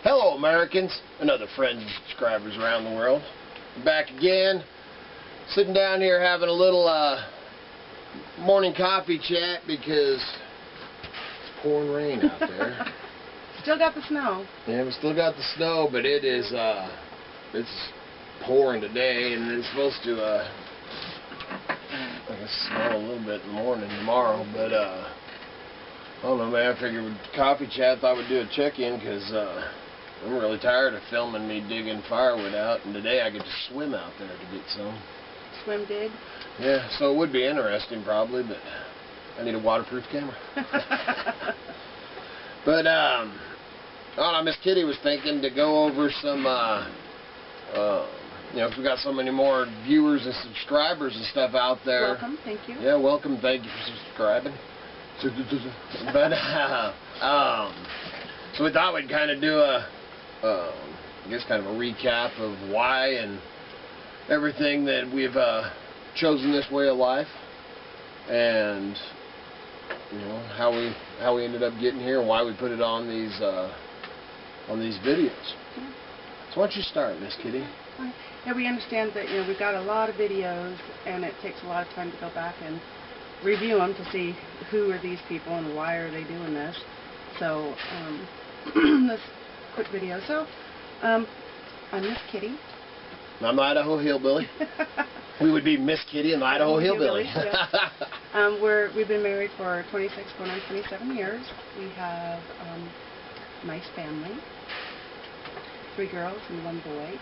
Hello Americans, and other friends and subscribers around the world. We're back again, sitting down here having a little morning coffee chat because it's pouring rain out there. Still got the snow. Yeah, we still got the snow, but it is it's pouring today, and it's supposed to I guess snow a little bit in the morning tomorrow, but I don't know, man. I figured with coffee chat, thought we'd do a check-in because I'm really tired of filming me digging firewood out, and today I get to swim out there to get some. Swim dig? Yeah, so it would be interesting probably, but I need a waterproof camera. But I don't know, Miss Kitty was thinking to go over some, you know, 'cause we got so many more viewers and subscribers and stuff out there. Welcome, thank you. Yeah, welcome, thank you for subscribing. But so we thought we'd kind of do I guess kind of a recap of why and everything that we've chosen this way of life, and you know how we ended up getting here and why we put it on these videos. Yeah. So why don't you start, Miss Kitty? Yeah, we understand that we've got a lot of videos, and it takes a lot of time to go back and review them to see who are these people and why are they doing this. So this quick video. So I'm Miss Kitty. I'm the Idaho Hillbilly. We would be Miss Kitty and the Idaho Hillbilly. Yeah. We've been married for 26, going on 27 years. We have a nice family, 3 girls and 1 boy.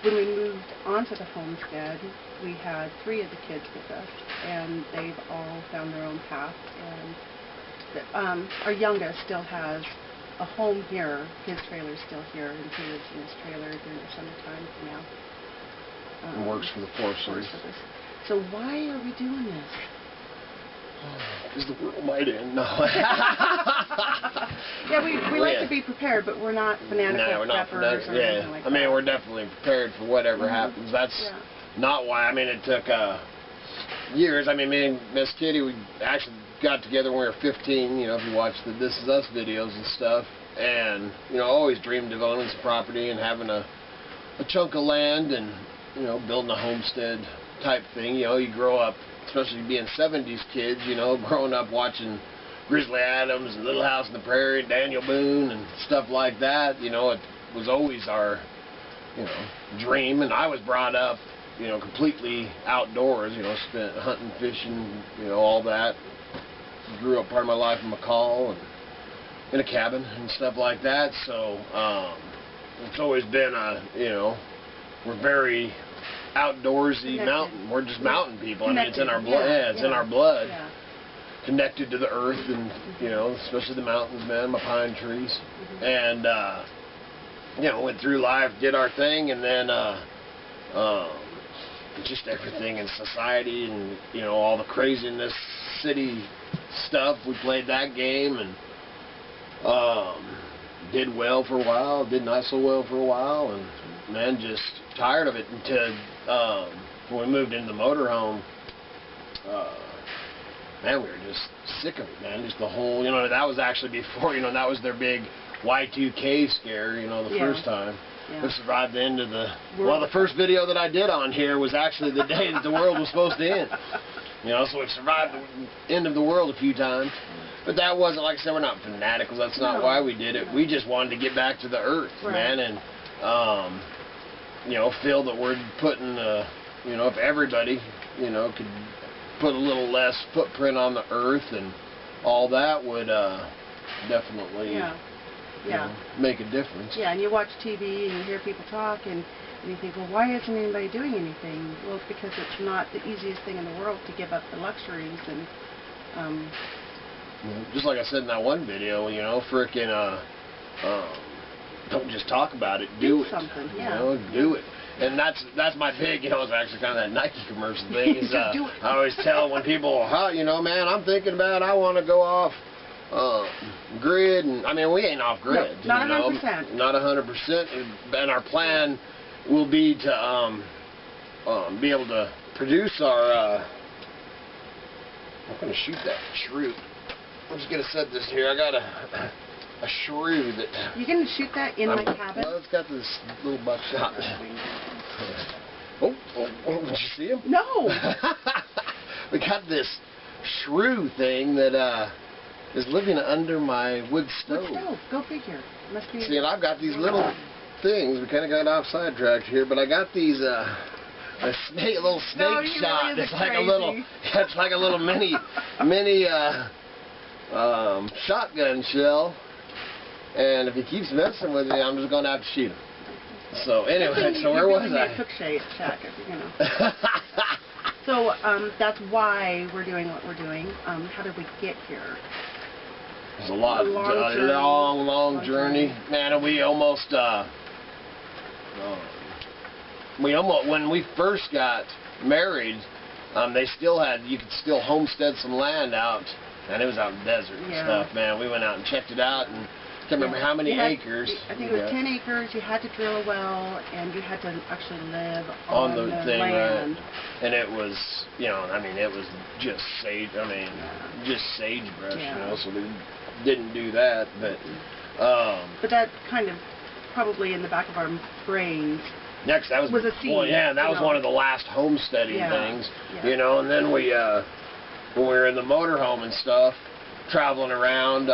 When we moved onto the homestead, we had 3 of the kids with us, and they've all found their own path. And our youngest still has a home here. His trailer's still here, and he lives in his trailer during the summertime now. And works for the Forest Service. So why are we doing this? Because the world might end. No. Yeah, we like to be prepared, but we're not fanatical preppers or anything like that. I mean, we're definitely prepared for whatever happens. That's not why. I mean, it took years. I mean, me and Miss Kitty, we actually got together when we were 15. You know, if you watch the This Is Us videos and stuff, and you know, always dreamed of owning some property and having a chunk of land and building a homestead type thing. You know, you grow up, especially being 70s kids, growing up watching Grizzly Adams and Little House on the Prairie, Daniel Boone and stuff like that. You know, it was always our, dream. And I was brought up, completely outdoors, spent hunting, fishing, all that. Grew up part of my life in McCall and in a cabin and stuff like that. So, it's always been we're very outdoorsy mountain. We're just mountain people. Connected. I mean, it's in our blood. Yeah, it's in our blood. Yeah. Connected to the earth, and especially the mountains, man. My pine trees, and went through life, did our thing, and then just everything in society, and all the craziness, city stuff. We played that game, and did well for a while. Did not so well for a while, and man, just tired of it until when we moved into the motorhome. Man, we were just sick of it, man. Just the whole, that was actually before, that was their big Y2K scare, the first time. Yeah. We survived the end of the, well, the first video that I did on here was actually the day that the world was supposed to end. So we've survived the end of the world a few times. But that wasn't, like I said, we're not fanaticals. That's not why we did it. We just wanted to get back to the earth, man, and, feel that we're putting, if everybody, could put a little less footprint on the earth and all that would definitely make a difference. Yeah, and you watch TV and you hear people talk and you think, well, why isn't anybody doing anything? Well, it's because it's not the easiest thing in the world to give up the luxuries and just like I said in that one video, frickin' don't just talk about it, do it. Something, do it. And that's my big, it's actually kind of that Nike commercial thing. Is I always tell when people, man, I'm thinking about, I want to go off grid, and I mean, we ain't off grid. No, not 100%. Not 100%. And our plan will be to be able to produce our. I'm gonna shoot that shroot. I'm just gonna set this here. I a shrew that... You can shoot that in my cabin? Well, it's got this little buckshot. Oh, did you see him? No! We got this shrew thing that is living under my wood stove. Wood stove, go figure. Must be. See, and I've got these little things. We kind of got off sidetracked here, but I got these a little snake shot. Really it's like a little, it's like a little mini shotgun shell. And if he keeps messing with me, I'm just gonna have to shoot him. So anyway, so where was I? Cook shack, you know. So that's why we're doing what we're doing. How did we get here? It's a long journey. Man, and we almost when we first got married, they still had, you could still homestead some land out, and it was out in the desert and stuff, man. We went out and checked it out, and I can't remember how many acres. I think it was 10 acres. You had to drill a well, and you had to actually live on the land. Right. And it was, you know, I mean, it was just sage. I mean, just sagebrush, you know. So we didn't do that, but. But that kind of probably in the back of our brains. Next, that was a seed. Well, yeah, that was one of the last homesteading things, you know. And then we, when we were in the motorhome and stuff, traveling around,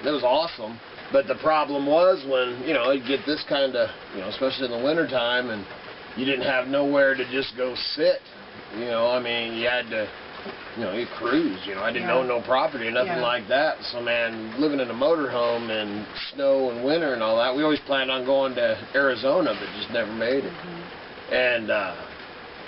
it was awesome. But the problem was when, you know, you'd get this kind of, you know, especially in the wintertime, and you didn't have nowhere to just go sit. You know, I mean, you had to, you know, you cruise. You know, I didn't own no property or nothing like that. So, man, living in a motorhome and snow and winter and all that, we always planned on going to Arizona, but just never made it. And,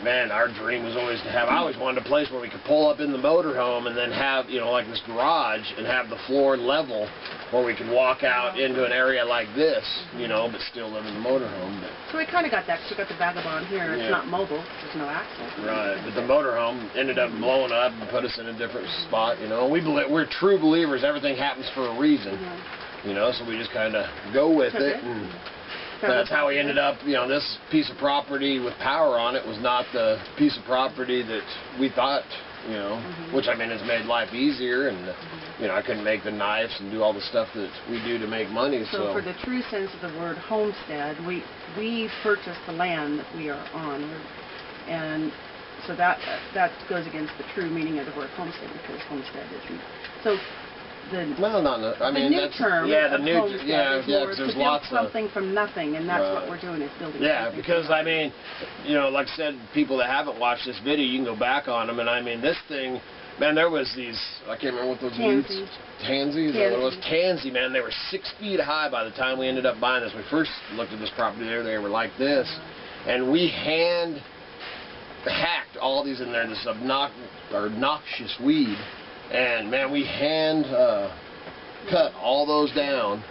man, our dream was always to have, I always wanted a place where we could pull up in the motorhome and then have, you know, like this garage and have the floor level where we could walk out into an area like this, you know, but still live in the motorhome. But so we kind of got that, because we got the vagabond here. It's not mobile. There's no access. Right, but the motorhome ended up blowing up and put us in a different spot, you know. We're true believers. Everything happens for a reason, you know, so we just kind of go with it. And that's how we ended up, you know, this piece of property with power on it was not the piece of property that we thought, you know, which, I mean, has made life easier, and, you know, I couldn't make the knives and do all the stuff that we do to make money. So for the true sense of the word homestead, we purchased the land that we are on, and so that goes against the true meaning of the word homestead, because homestead isn't. So I mean, the new term the new, because there's lots of something from nothing, and that's what we're doing, is building. Yeah, because I mean, you know, like I said, people that haven't watched this video, you can go back on them, and I mean, this thing, man, there was these, I can't remember what those weeds. Tansy? Is that what it was? Tansy, man. They were 6 feet high by the time we ended up buying this. We first looked at this property there, they were like this, and we hand hacked all these in there, this obnoxious weed. And, man, we hand cut all those down,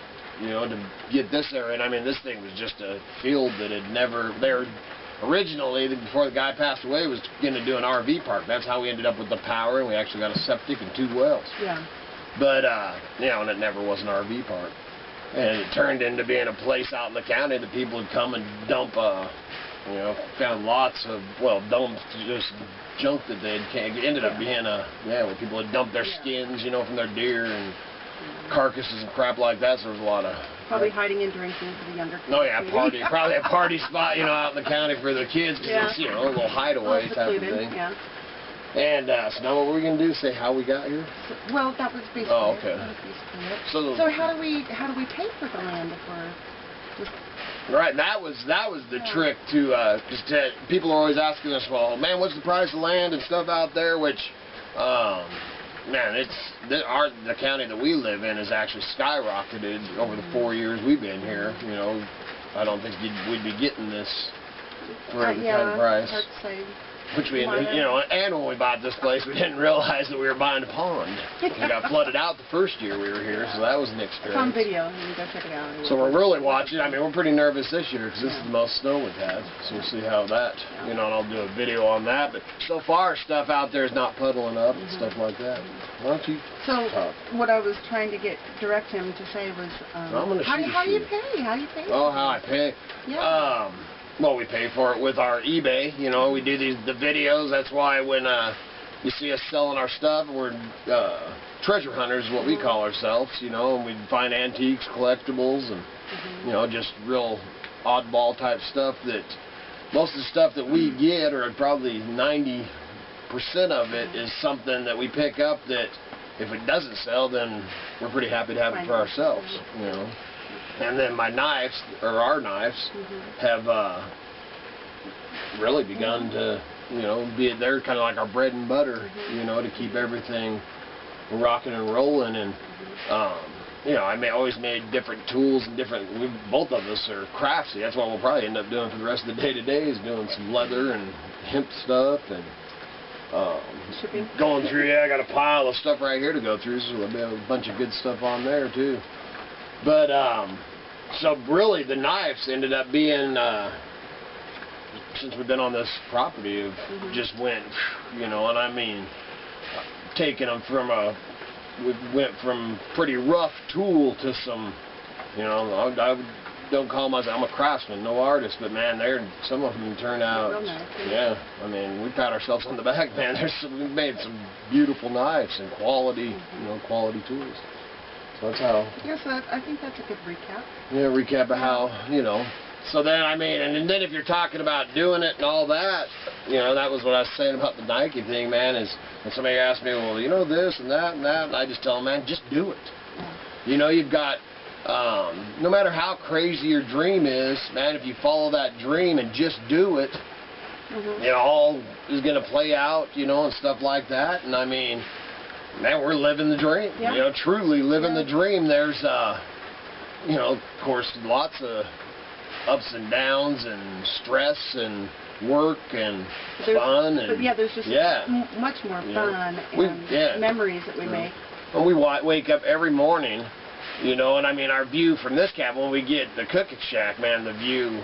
you know, to get this area. And, I mean, this thing was just a field that had never, originally, before the guy passed away, was going to do an RV park. That's how we ended up with the power, and we actually got a septic and 2 wells. Yeah. But, you know, and it never was an RV park. And it turned into being a place out in the county that people would come and dump, you know, found lots of, dumps, just junk that they'd ended up being where people would dump their skins, you know, from their deer and carcasses and crap like that. So there was a lot of probably hiding and drinking for the younger kids. Oh yeah, probably a party spot, you know, out in the county for the kids, because it's, you know, a little hideaway type of thing. Yeah. And so now what we're gonna do? Say how we got here? Well, that was basically. Oh, okay. So how do we pay for the land if we're just. Right, that was the trick to, people are always asking us, well, man, what's the price of land and stuff out there, which, man, the county that we live in has actually skyrocketed over the 4 years we've been here. You know, I don't think we'd be getting this for any kind of price. Hard to say. Which we, you know, and when we bought this place, we didn't realize that we were buying a pond. We got flooded out the first year we were here, so that was an experience. It's on video. You can go check it out. So we're really watching. I mean, we're pretty nervous this year because this is the most snow we've had. So we'll see how that, you know, and I'll do a video on that. But so far, stuff out there is not puddling up and stuff like that. Why don't you talk? What I was trying to direct him to say was, how do you pay? How do you pay? Oh, how I pay? Yeah. Well, we pay for it with our eBay. You know, we do the videos. That's why when you see us selling our stuff, we're treasure hunters is what we call ourselves, you know, and we'd find antiques, collectibles, and, you know, just real oddball type stuff that, most of the stuff that we get, or probably 90% of it, is something that we pick up that, if it doesn't sell, then we're pretty happy to have it for ourselves, you know. And then my knives, or our knives, have really begun to, you know, they're kind of like our bread and butter, you know, to keep everything rocking and rolling. And you know, I always made different tools and both of us are craftsy. That's what we'll probably end up doing for the rest of the day is doing some leather and hemp stuff and going through. Yeah, I got a pile of stuff right here to go through, so there'll be a bunch of good stuff on there too. But so really the knives ended up being, since we've been on this property, just went, you know, and I mean, taking them from we went from pretty rough tool to some, you know, I don't call myself, I'm a craftsman, no artist, but man, some of them turn out, yeah, I mean, we pat ourselves on the back, man. We've made some beautiful knives and quality, you know, quality tools. So that's how. Yes, I think that's a good recap. Yeah, recap of how, you know. So then, I mean, and then if you're talking about doing it and all that, you know, that was what I was saying about the Nike thing, man, is when somebody asks me, well, you know, this and that, and I just tell them, man, just do it. You know, you've got, no matter how crazy your dream is, man, if you follow that dream and just do it, it all is going to play out, you know, and stuff like that. And I mean, man, we're living the dream, you know, truly living the dream. There's, you know, of course, lots of ups and downs and stress and work and fun. And, but yeah, there's just much more fun and memories that we make. When we wake up every morning, you know, and I mean, our view from this cabin, when we get the cooking shack, man, the view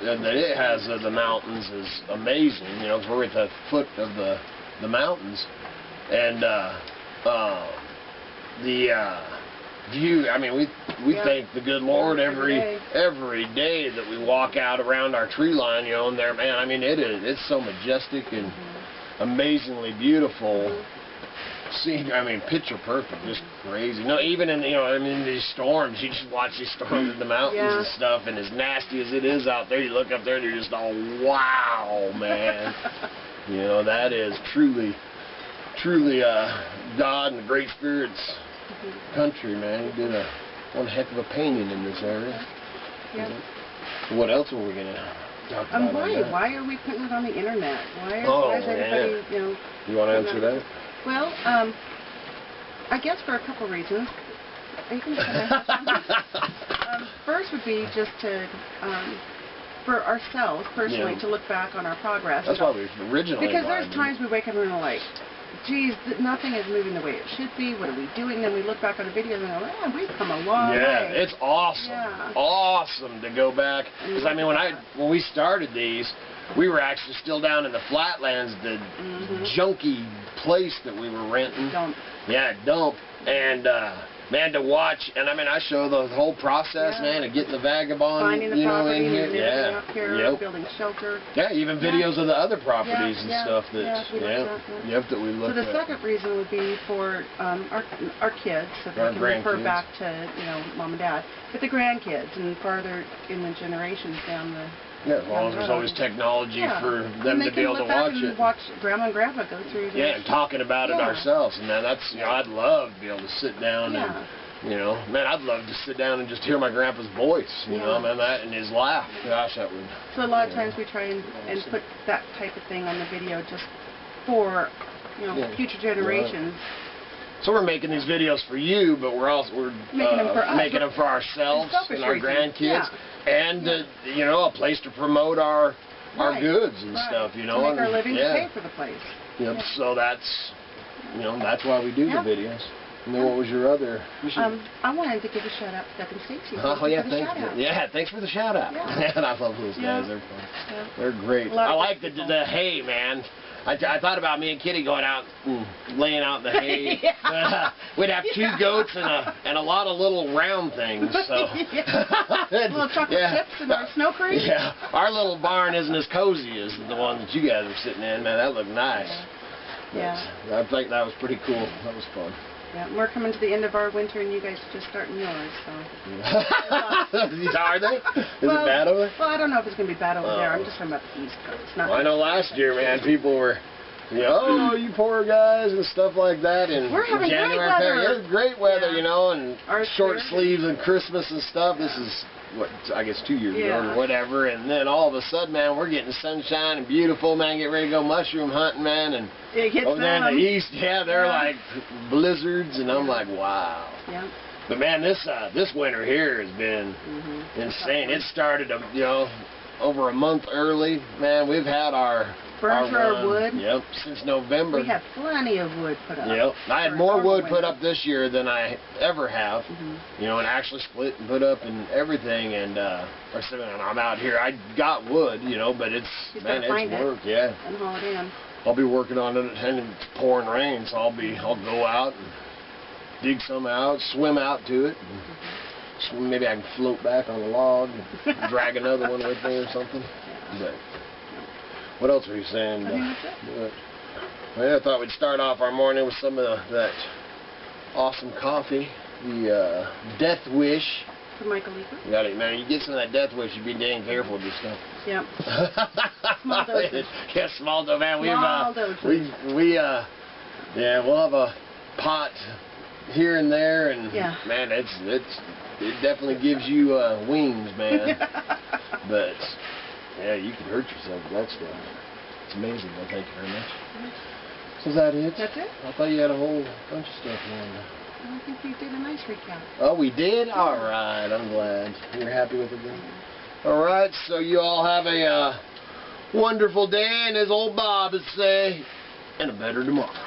that it has of the mountains is amazing, you know, 'cause we're at the foot of the mountains. And the view, I mean, we thank the good Lord every day that we walk out around our tree line, you know, and there, man, I mean, it's so majestic and amazingly beautiful. See, I mean, picture perfect, just crazy. No, even in, you know, I mean, these storms, you just watch these storms in the mountains and stuff, and as nasty as it is out there, you look up there and you're just all, wow, man. You know, that is truly God and the Great Spirit's country, man. He did one heck of a painting in this area. What else are we gonna talk about? Why are we putting it on the internet? Why is everybody, you know? You want to answer that? Well, I guess for a couple reasons. Are you gonna first would be just to, for ourselves personally, to look back on our progress. That's why we originally. Because there's times we wake up and we're like, geez, nothing is moving the way it should be. What are we doing? Then we look back on the videos and go, man, we've come a long way. Yeah, it's awesome. Awesome to go back. Because I mean, when we started these, we were actually still down in the flatlands, the junky place that we were renting. Dump. Yeah, dump. And man, to watch, and I mean, I show the whole process, man, of getting the vagabond, finding the you know, property, in here. living up here, building shelter. Yeah, even videos of the other properties and stuff that, that we looked at. So the second reason would be for our kids, so they can refer back to, you know, mom and dad, but the grandkids and farther in the generations down the. Yeah, as long as there's always technology for them to be able to watch it. Watch Grandma and Grandpa go through. And talking about it ourselves, and that's, you know, I'd love to be able to sit down and, you know, man, I'd love to sit down and just hear my grandpa's voice, you know, man, that and his laugh. Gosh, that would. So a lot of times we try and put that type of thing on the video just for, you know, future generations. So we're making these videos for you, but we're making them for us, making them for ourselves and our grandkids, and you know, a place to promote our goods and stuff, you know, to make our living to pay for the place. Yep. So that's, you know, that's why we do the videos. And then what was your other? I wanted to give a shout out to Steph and Stacy. Oh yeah, thanks for the shout out. And I love those guys. They're fun. They're great. I like the hay, man. I thought about me and Kitty going out and laying out in the hay. We'd have 2 goats and a lot of little round things. So. Little chocolate chips in our snow creek. Yeah, our little barn isn't as cozy as the one that you guys are sitting in. Man, that looked nice. Yeah. I think that was pretty cool. That was fun. Yeah, we're coming to the end of our winter, and you guys are just starting yours, so. Are they? Is it bad over there? Well, I don't know if it's going to be bad over there. I'm just talking about the East Coast. Not well, I know last year, man, people were, oh, you poor guys and stuff like that. And we're having January, great weather. It was great weather, you know, and short sleeves and Christmas and stuff. This is, what, I guess 2 years ago or whatever. And then all of a sudden, man, we're getting sunshine and beautiful, man. Get ready to go mushroom hunting, man. And over there in the East, they're like blizzards. And I'm like, wow. Yeah. But, man, this winter here has been insane. It started, you know, over a month early. Man, we've had our burn for our wood. Yep, since November. We have plenty of wood put up. Yep, I had more wood put up this year than I ever have. You know, and actually split and put up and everything. And I'm out here. I got wood, you know, but it's work. Yeah. And haul it in. I'll be working on it, and it's pouring rain, so I'll go out and dig some out, swim out to it. And maybe I can float back on a log and drag another one with me or something. But what else were you saying? Well, I thought we'd start off our morning with some of that awesome coffee, the Death Wish. From Michael Leeper. You got it, man. You get some of that Death Wish, you be dang careful with this stuff. Yep. Small doses. Yeah, small doses, man. Small doses. We'll have a pot here and there, and man, it definitely gives you wings, man. But yeah, you can hurt yourself with that stuff. It's amazing. Well, thank you very much. So is that it? That's it. I thought you had a whole bunch of stuff on. I think we did a nice recap. Oh, we did? All right. I'm glad. You're happy with it then? All right. So you all have a wonderful day, and as old Bob would say, and a better tomorrow.